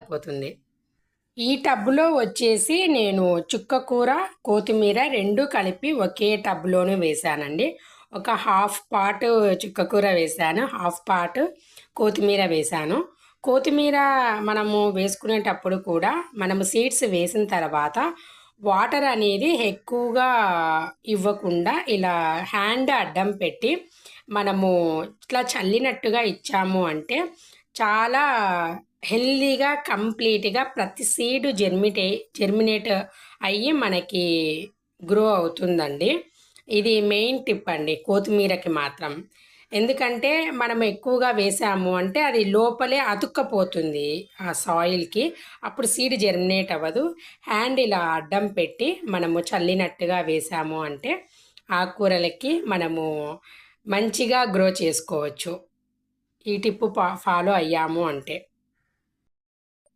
పోతుంది. ఈ టబ్‌లో వచ్చేసి నేను చుక్కకూర, కొత్తిమీర 2 కలిపి ఒకే టబ్‌లోనే వేశానండి. ఒక హాఫ్ పార్ట్ చుక్కకూర వేశాను. హాఫ్ పార్ట్ కొత్తిమీర వేశాను. కొత్తిమీర మనము వేసుకునేటప్పుడు కూడా మనము సీడ్స్ వేసిన తర్వాత వాటర్ అనేది ఎక్కువగా ఇవ్వకుండా ఇలా హ్యాండ్ అడ్డం పెట్టి మనము ఇట్లా చల్లినట్టుగా ఇచ్చాము అంటే చాలా హెల్తీగా కంప్లీట్‌గా ప్రతి సీడ్ జెర్మినేట్ అయ్యి మనకి గ్రో అవుతుందండి. ఇది మెయిన్ టిప్ అండి కొత్తిమీరకి మాత్రం. ఎందుకంటే మనం ఎక్కువగా వేసాము అంటే అది లోపలే అతుక్కపోతుంది ఆ సాయిల్‌కి. అప్పుడు సీడ్ జెర్మినేట్ అవ్వదు. హ్యాండ్ ఇలా అడ్డం పెట్టి మనము చల్లినట్టుగా వేసాము అంటే ఆకుకూరలకి మనము మంచిగా గ్రో చేసుకోవచ్చు. ఈ టిప్పు ఫాలో అయ్యాము అంటే.